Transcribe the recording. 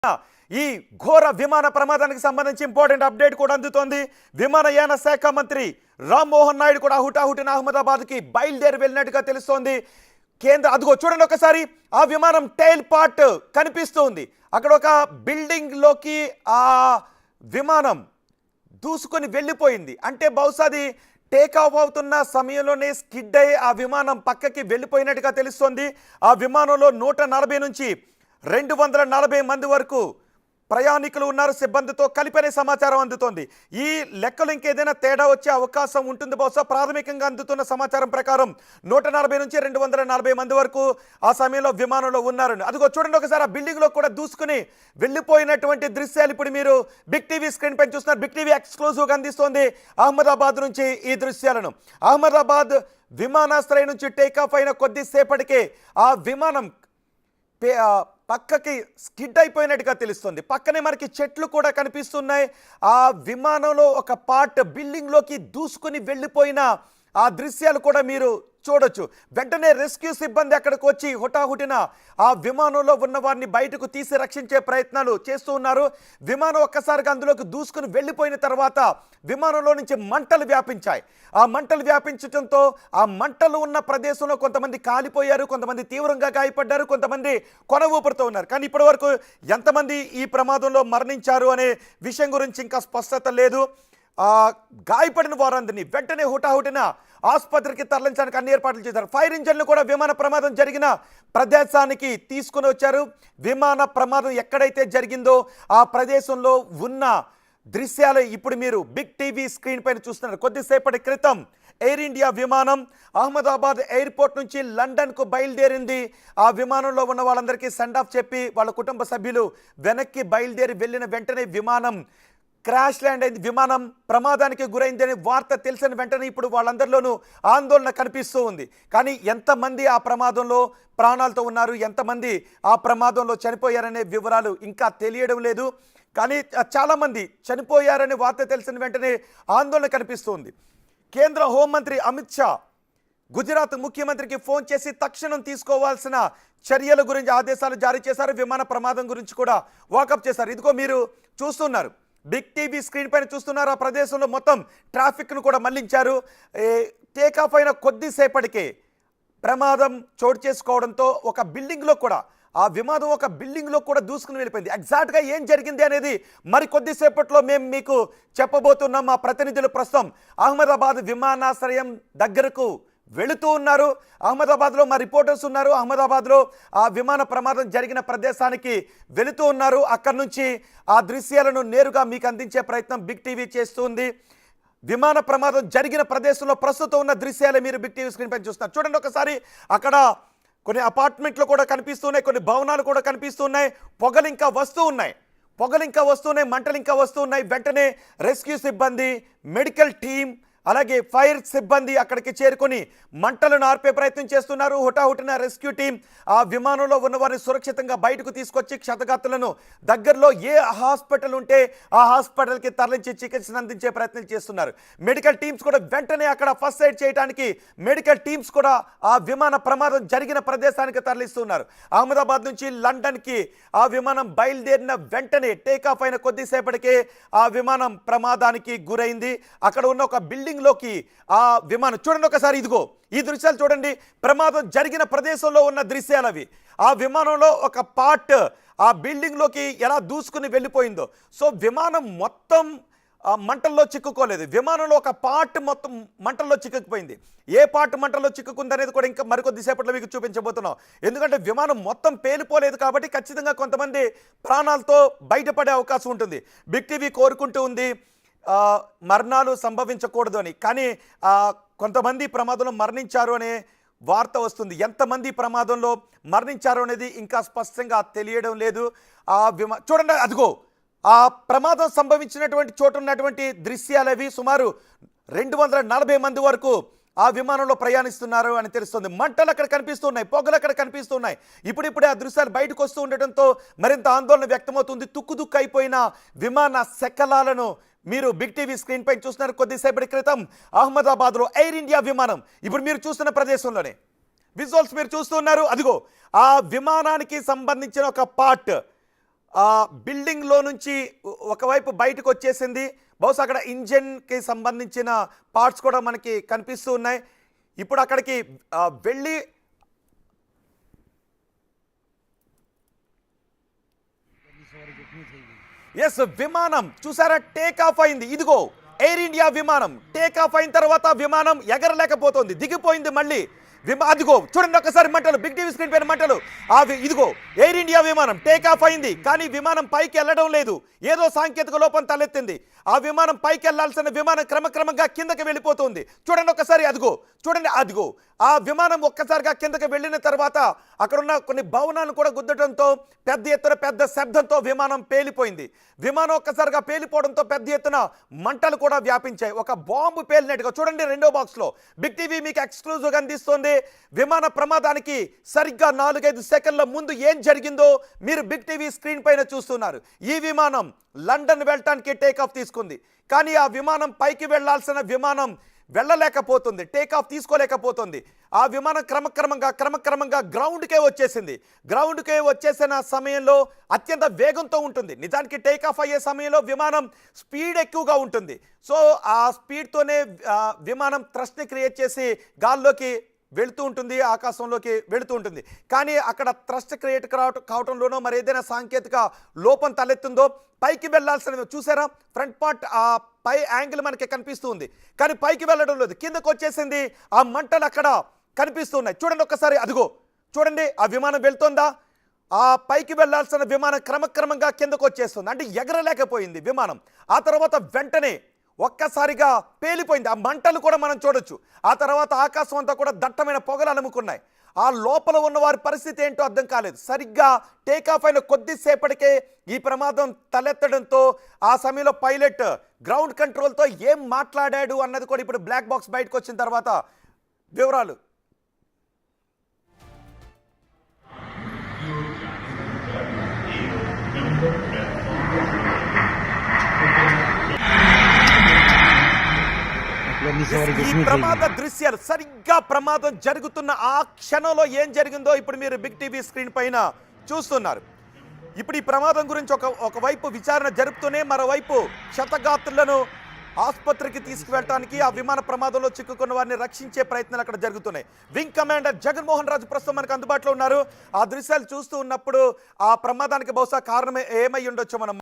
ఈ ఘోర విమాన ప్రమాదానికి సంబంధించి ఇంపార్టెంట్ అప్డేట్ కూడా అందుతోంది. విమానయాన శాఖ మంత్రి రామ్మోహన్ నాయుడు కూడా హుటాహుటిన అహ్మదాబాద్కి బయలుదేరి వెళ్ళినట్టుగా తెలుస్తోంది. అదిగో చూడండి ఒకసారి, ఆ విమానం టైల్ పార్ట్ కనిపిస్తుంది. అక్కడ ఒక బిల్డింగ్లోకి ఆ విమానం దూసుకొని వెళ్ళిపోయింది. అంటే బహుశా అది టేక్ ఆఫ్ అవుతున్న సమయంలోనే స్కిడ్ అయ్యి ఆ విమానం పక్కకి వెళ్ళిపోయినట్టుగా తెలుస్తోంది. ఆ విమానంలో 140 నుంచి 240 మంది వరకు ప్రయాణికులు ఉన్నారు, సిబ్బందితో కలిపనే సమాచారం అందుతోంది. ఈ లెక్కలు ఇంకేదైనా తేడా వచ్చే అవకాశం ఉంటుంది. బహుశా ప్రాథమికంగా అందుతున్న సమాచారం ప్రకారం 140 నుంచి 240 మంది వరకు ఆ సమయంలో విమానంలో ఉన్నారని. అదిగో చూడండి ఒకసారి, ఆ బిల్డింగ్లో కూడా దూసుకుని వెళ్ళిపోయినటువంటి దృశ్యాలు ఇప్పుడు మీరు బిగ్ టీవీ స్క్రీన్ పైన చూస్తున్నారు. బిగ్ టీవీ ఎక్స్క్లూజివ్గా అందిస్తోంది అహ్మదాబాద్ నుంచి ఈ దృశ్యాలను. అహ్మదాబాద్ విమానాశ్రయం నుంచి టేకాఫ్ అయిన కొద్దిసేపటికే ఆ విమానం పక్కకి స్కిడ్ అయిపోయినట్టుగా తెలుస్తుంది. పక్కనే మనకి చెట్లు కూడా కనిపిస్తున్నాయి. ఆ విమానంలో ఒక పార్ట్ బిల్డింగ్లోకి దూసుకుని వెళ్ళిపోయిన ఆ దృశ్యాలు కూడా మీరు చూడొచ్చు. వెంటనే రెస్క్యూ సిబ్బంది అక్కడికి వచ్చి హుటాహుటిన ఆ విమానంలో ఉన్న వారిని బయటకు తీసి రక్షించే ప్రయత్నాలు చేస్తూ ఉన్నారు. విమానం ఒక్కసారిగా అందులోకి దూసుకుని వెళ్ళిపోయిన తర్వాత విమానంలో నుంచి మంటలు వ్యాపించాయి. ఆ మంటలు వ్యాపించడంతో ఆ మంటలు ఉన్న ప్రదేశంలో కొంతమంది కాలిపోయారు, కొంతమంది తీవ్రంగా గాయపడ్డారు, కొంతమంది కొన ఊపిరితో ఉన్నారు. కానీ ఇప్పటి వరకు ఎంతమంది ఈ ప్రమాదంలో మరణించారు అనే విషయం గురించి ఇంకా స్పష్టత లేదు. గాయపడిన వారందరినీ వెంటనే హుటాహుటిన ఆసుపత్రికి తరలించడానికి అన్ని ఏర్పాట్లు చేశారు. ఫైర్ ఇంజన్లు కూడా విమాన ప్రమాదం జరిగిన ప్రదేశానికి తీసుకుని వచ్చారు. విమాన ప్రమాదం ఎక్కడైతే జరిగిందో ఆ ప్రదేశంలో ఉన్న దృశ్యాలు ఇప్పుడు మీరు బిగ్ టీవీ స్క్రీన్ పైన చూస్తున్నారు. కొద్దిసేపటి క్రితం ఎయిర్ ఇండియా విమానం అహ్మదాబాద్ ఎయిర్పోర్ట్ నుంచి లండన్కు బయలుదేరింది. ఆ విమానంలో ఉన్న వాళ్ళందరికీ సెండ్ ఆఫ్ చెప్పి వాళ్ళ కుటుంబ సభ్యులు వెనక్కి బయలుదేరి వెళ్ళిన వెంటనే విమానం క్రాష్ ల్యాండ్ అయింది. విమానం ప్రమాదానికి గురైందని వార్త తెలిసిన వెంటనే ఇప్పుడు వాళ్ళందరిలోనూ ఆందోళన కనిపిస్తూ ఉంది. కానీ ఎంతమంది ఆ ప్రమాదంలో ప్రాణాలతో ఉన్నారు, ఎంతమంది ఆ ప్రమాదంలో చనిపోయారనే వివరాలు ఇంకా తెలియడం లేదు. కానీ చాలామంది చనిపోయారనే వార్త తెలిసిన వెంటనే ఆందోళన కనిపిస్తుంది. కేంద్ర హోంమంత్రి అమిత్ షా గుజరాత్ ముఖ్యమంత్రికి ఫోన్ చేసి తక్షణం తీసుకోవాల్సిన చర్యల గురించి ఆదేశాలు జారీ చేశారు. విమాన ప్రమాదం గురించి కూడా వాకప్ చేశారు. ఇదిగో మీరు చూస్తున్నారు, బిగ్ టీవీ స్క్రీన్ పైన చూస్తున్నారు. ఆ ప్రదేశంలో మొత్తం ట్రాఫిక్ను కూడా మళ్లించారు. టేకాఫ్ అయిన కొద్దిసేపటికే ప్రమాదం చోటు చేసుకోవడంతో ఒక బిల్డింగ్లో కూడా ఆ విమానం ఒక బిల్డింగ్లో కూడా దూసుకుని వెళ్ళిపోయింది. ఎగ్జాక్ట్గా ఏం జరిగింది అనేది మరి కొద్దిసేపట్లో మేము మీకు చెప్పబోతున్నాం. మా ప్రతినిధులు ప్రస్తుతం అహ్మదాబాద్ విమానాశ్రయం దగ్గరకు వెళుతూ ఉన్నారు. అహ్మదాబాద్లో మా రిపోర్టర్స్ ఉన్నారు. అహ్మదాబాద్లో ఆ విమాన ప్రమాదం జరిగిన ప్రదేశానికి వెళుతూ ఉన్నారు. అక్కడి నుంచి ఆ దృశ్యాలను నేరుగా మీకు అందించే ప్రయత్నం బిగ్ టీవీ చేస్తుంది. విమాన ప్రమాదం జరిగిన ప్రదేశంలో ప్రస్తుతం ఉన్న దృశ్యాలే మీరు బిగ్ టీవీ స్క్రీన్ పైన చూస్తున్నారు. చూడండి ఒకసారి, అక్కడ కొన్ని అపార్ట్మెంట్లు కూడా కనిపిస్తున్నాయి, కొన్ని భవనాలు కూడా కనిపిస్తున్నాయి. పొగలు ఇంకా వస్తూ ఉన్నాయి, మంటలు ఇంకా వస్తూ ఉన్నాయి. వెంటనే రెస్క్యూ సిబ్బంది, మెడికల్ టీమ్, అలాగే ఫైర్ సిబ్బంది అక్కడికి చేరుకొని మంటలను ఆర్పే ప్రయత్నం చేస్తున్నారు. హుటాహుటిన రెస్క్యూ టీం ఆ విమానంలో ఉన్న వారిని సురక్షితంగా బయటకు తీసుకొచ్చి క్షతగాత్రులను దగ్గరలో ఏ హాస్పిటల్ ఉంటే ఆ హాస్పిటల్కి తరలించి చికిత్సను అందించే ప్రయత్నం చేస్తున్నారు. మెడికల్ టీమ్స్ కూడా వెంటనే అక్కడ ఫస్ట్ ఎయిడ్ చేయడానికి మెడికల్ టీమ్స్ కూడా ఆ విమాన ప్రమాదం జరిగిన ప్రదేశానికి తరలిస్తున్నారు. అహ్మదాబాద్ నుంచి లండన్కి ఆ విమానం బయలుదేరిన వెంటనే టేకాఫ్ అయిన కొద్దిసేపటికే ఆ విమానం ప్రమాదానికి గురైంది. అక్కడ ఉన్న ఒక బిల్డింగ్లోకి ఆ విమానం చూడండి ఒకసారి, ఇదిగో ఈ దృశ్యాలు చూడండి. ప్రమాదం జరిగిన ప్రదేశంలో ఉన్న దృశ్యాలు అవి. ఆ విమానంలో ఒక పార్ట్ ఆ బిల్డింగ్లోకి ఎలా దూసుకుని వెళ్ళిపోయిందో. సో విమానం మొత్తం మంటల్లో చిక్కుకోలేదు, విమానంలో ఒక పార్ట్ మొత్తం మంటల్లో చిక్కుకుపోయింది. ఏ పార్ట్ మంటల్లో చిక్కుకుంది అనేది కూడా ఇంకా మరికొద్దిసేపట్లో మీకు చూపించబోతున్నాం. ఎందుకంటే విమానం మొత్తం పేలిపోలేదు కాబట్టి ఖచ్చితంగా కొంతమంది ప్రాణాలతో బయటపడే అవకాశం ఉంటుంది. బిగ్ టీవీ కోరుకుంటూ ఉంది మరణాలు సంభవించకూడదు అని. కానీ కొంతమంది ప్రమాదంలో మరణించారు అనే వార్త వస్తుంది. ఎంతమంది ప్రమాదంలో మరణించారు అనేది ఇంకా స్పష్టంగా తెలియడం లేదు. చూడండి, అదిగో ఆ ప్రమాదం సంభవించినటువంటి చోటు ఉన్నటువంటి దృశ్యాలవి. సుమారు 240 మంది వరకు ఆ విమానంలో ప్రయాణిస్తున్నారు అని తెలుస్తుంది. మంటలు అక్కడ కనిపిస్తున్నాయి, పొగలు అక్కడ కనిపిస్తున్నాయి. ఇప్పుడిప్పుడే ఆ దృశ్యాలు బయటకు వస్తూ ఉండటంతో మరింత ఆందోళన వ్యక్తమవుతుంది. తుక్కు అయిపోయిన విమాన శకలాలను మీరు బిగ్ టీవీ స్క్రీన్ పైన చూస్తున్నారు. కొద్దిసేపటి క్రితం అహ్మదాబాద్లో ఎయిర్ ఇండియా విమానం ఇప్పుడు మీరు చూస్తున్న ప్రదేశంలోనే విజువల్స్ మీరు చూస్తున్నారు. అదిగో ఆ విమానానికి సంబంధించిన ఒక పార్ట్ ఆ బిల్డింగ్లో నుంచి ఒకవైపు బయటకు వచ్చేసింది. బహుశా అక్కడ ఇంజన్కి సంబంధించిన పార్ట్స్ కూడా మనకి కనిపిస్తూ ఉన్నాయి. ఇప్పుడు అక్కడికి వెళ్ళి ఎస్, విమానం చూసారా టేక్ ఆఫ్ అయింది. ఇదిగో ఎయిర్ ఇండియా విమానం టేక్ ఆఫ్ అయిన తర్వాత విమానం ఎగరలేకపోతుంది, దిగిపోయింది. మళ్ళీ అదిగో చూడండి ఒకసారి మంటలు, బిగ్ టీవీ స్క్రీన్ పైన మంటలు. ఇదిగో ఎయిర్ ఇండియా విమానం టేక్ ఆఫ్ అయింది, కానీ విమానం పైకి వెళ్ళడం లేదు. ఏదో సాంకేతిక లోపం తలెత్తింది. ఆ విమానం పైకి వెళ్లాల్సిన విమానం క్రమక్రమంగా కిందకి వెళ్ళిపోతుంది. చూడండి ఒకసారి, అదిగో చూడండి, అదిగో ఆ విమానం ఒక్కసారిగా కిందకి వెళ్ళిన తర్వాత అక్కడున్న కొన్ని భవనాలను కూడా గుద్దడంతో పెద్ద ఎత్తున పెద్ద శబ్దంతో విమానం పేలిపోయింది. విమానం ఒక్కసారిగా పేలిపోవడంతో పెద్ద ఎత్తున మంటలు కూడా వ్యాపించాయి. ఒక బాంబు పేలినట్టుగా. చూడండి రెండో బాక్స్లో బిగ్ టీవీ మీకు ఎక్స్క్లూజివ్గా అందిస్తోంది. విమాన ప్రమాదానికి సరిగ్గా 4-5 సెకండ్ల ముందు ఏం జరిగిందో మీరు బిగ్ టీవీ స్క్రీన్ పైన చూస్తున్నారు. ఈ విమానం లండన్ వెళ్ళటానికి టేక్ ఆఫ్ తీసుకుంది, కానీ ఆ విమానం పైకి వెళ్లాల్సిన విమానం వెళ్ళలేకపోతుంది, టేక్ ఆఫ్ తీసుకోలేకపోతుంది. ఆ విమానం క్రమక్రమంగా గ్రౌండ్కే వచ్చేసింది. గ్రౌండ్కే వచ్చేసిన సమయంలో అత్యంత వేగంతో ఉంటుంది. నిజానికి టేక్ ఆఫ్ అయ్యే సమయంలో విమానం స్పీడ్ ఎక్కువగా ఉంటుంది. సో ఆ స్పీడ్తోనే విమానం థ్రస్ట్ని క్రియేట్ చేసి గాల్లోకి వెళుతూ ఉంటుంది, ఆకాశంలోకి వెళుతూ ఉంటుంది. కానీ అక్కడ థ్రస్ట్ క్రియేట్ కావటంలోనో మరి ఏదైనా సాంకేతిక లోపం తలెత్తుందో పైకి వెళ్ళాల్సిన, చూసారా ఫ్రంట్ పార్ట్ ఆ పై యాంగిల్ మనకి కనిపిస్తూ ఉంది, కానీ పైకి వెళ్ళడం లేదు, కిందకు వచ్చేసింది. ఆ మంటలు అక్కడ కనిపిస్తున్నాయి. చూడండి ఒక్కసారి, అదిగో చూడండి ఆ విమానం వెళ్తుందా. ఆ పైకి వెళ్ళాల్సిన విమానం క్రమక్రమంగా కిందకు వచ్చేస్తుంది, అంటే ఎగరలేకపోయింది విమానం. ఆ తర్వాత వెంటనే ఒక్కసారిగా పేలిపోయింది. ఆ మంటలు కూడా మనం చూడొచ్చు. ఆ తర్వాత ఆకాశం అంతా కూడా దట్టమైన పొగలు అలుముకున్నాయి. ఆ లోపల ఉన్న వారి పరిస్థితి ఏంటో అర్థం కాలేదు. సరిగ్గా టేకాఫ్ అయిన కొద్దిసేపటికే ఈ ప్రమాదం తలెత్తడంతో ఆ సమయంలో పైలట్ గ్రౌండ్ కంట్రోల్తో ఏం మాట్లాడాడు అన్నది కూడా ఇప్పుడు బ్లాక్ బాక్స్ బయటకు వచ్చిన తర్వాత వివరాలు. ఈ ప్రమాద దృశ్యాలు, సరిగ్గా ప్రమాదం జరుగుతున్న ఆ క్షణంలో ఏం జరిగిందో ఇప్పుడు మీరు బిగ్ టీవీ స్క్రీన్ పైన చూస్తున్నారు. ఇప్పుడు ఈ ప్రమాదం గురించి ఒకవైపు విచారణ జరుపుతూనే మరోవైపు క్షతగాత్రులను ఆసుపత్రికి తీసుకువెళ్ళడానికి, ఆ విమాన ప్రమాదంలో చిక్కుకున్న వారిని రక్షించే ప్రయత్నాలు అక్కడ జరుగుతున్నాయి. వింగ్ కమాండర్ జగన్మోహన్ రాజు ప్రస్తుతం మనకు అందుబాటులో ఉన్నారు. ఆ దృశ్యాలు చూస్తూ ఉన్నప్పుడు ఆ ప్రమాదానికి బహుశా కారణం ఏమై ఉండొచ్చో మనం